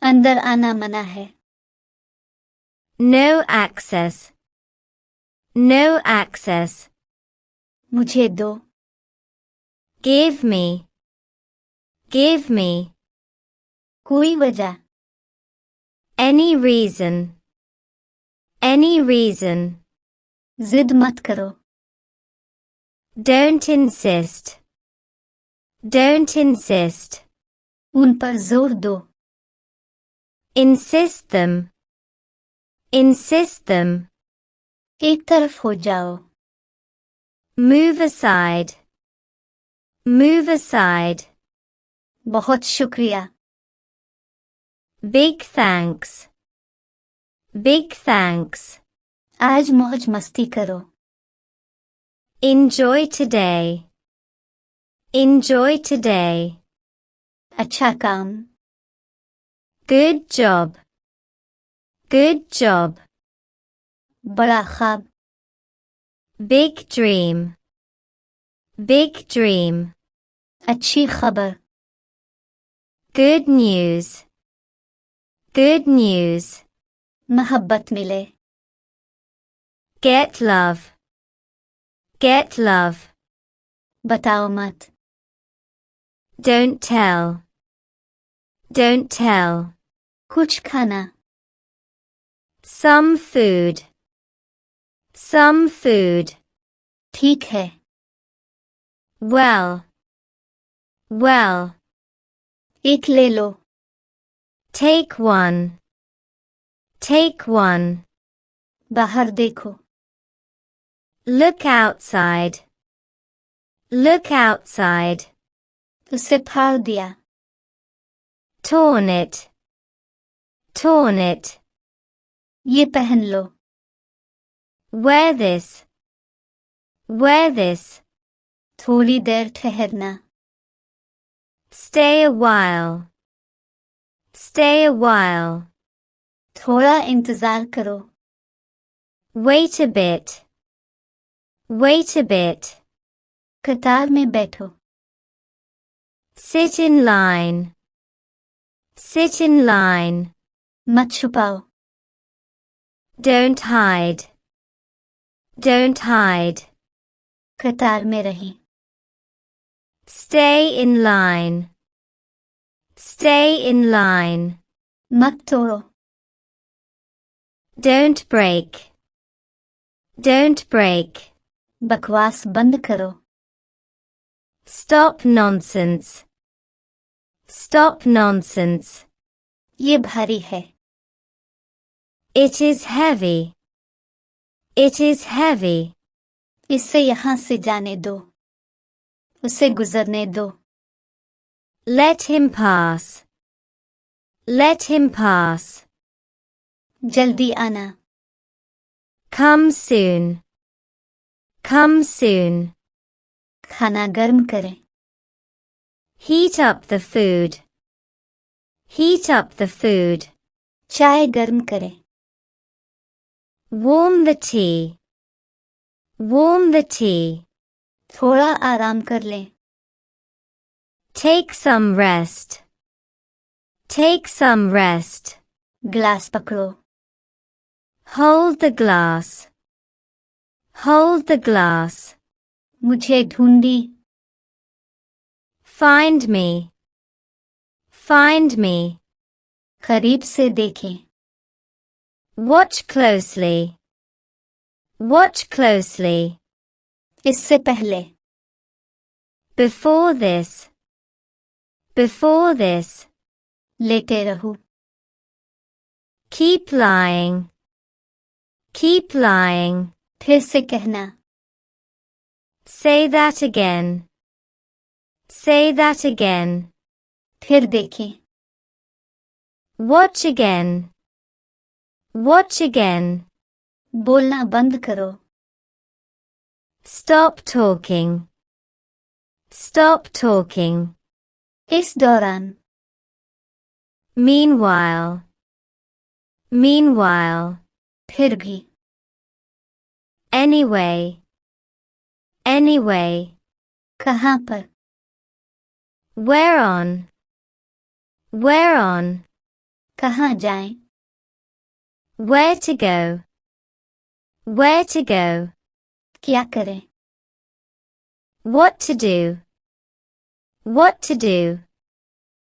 अंदर आना मना है. No access. No access. मुझे दो. Give me. Give me. कोई वजह. Any reason. Any reason. जिद मत करो. Don't insist. Don't insist. उन पर जोर दो. Insist them. Insist them. एक तरफ हो जाओ. Move aside. Move aside. बहुत शुक्रिया. Big thanks. Big thanks. आज मौज मस्ती करो. Enjoy today. Enjoy today. अच्छा काम. Good job. Good job. बड़ा ख्वाब. Big dream. Big dream. अच्छी खबर. Good news. Good news. मोहब्बत मिले. Get love. Get love. बताओ मत. Don't tell. Don't tell. कुछ खाना. Some food. Some food. ठीक है. Well. Well. एक ले लो. Take one. Take one. बाहर देखो. Look outside. Look outside. उसे फाड़ दिया. Torn it. Torn it. ये पहन लो. Wear this. Wear this. थोड़ी देर ठहरना. Stay a while. Stay a while. थोड़ा इंतजार करो. Wait a bit. Wait a bit. कतार में बैठो. Sit in line. Sit in line. मत छुपाओ. Don't hide. Don't hide. कतार में रही. Stay in line. Stay in line. मत तोड़ो. Don't break. Don't break. बकवास बंद करो. Stop nonsense. Stop nonsense. ये भारी है. It is heavy. It is heavy. इससे यहाँ से जाने दो. उसे गुजरने दो. Let him pass. Let him pass. जल्दी आना. Come soon. Come soon. खाना गर्म करें. Heat up the food. Heat up the food. चाय गर्म करें. Warm the tea. Warm the tea. थोड़ा आराम कर लें. Take some rest. Take some rest. Glass पकड़ो. Hold the glass. Hold the glass. मुझे ढूंढी. Find me. Find me. करीब से देखें. Watch closely. Watch closely. इससे पहले. Before this. Before this. लेटे रहो. Keep lying. Keep lying. फिर से कहना. Say that again. Say that again. फिर देखें. Watch again. Watch again. बोलना बंद करो. Stop talking. Stop talking. इस दौरान. Meanwhile. Meanwhile. फिर भी. Anyway. Anyway. कहाँ पर. Where on. Where on. कहाँ जाएं? Where to go? Where to go? क्या करें? What to do? What to do?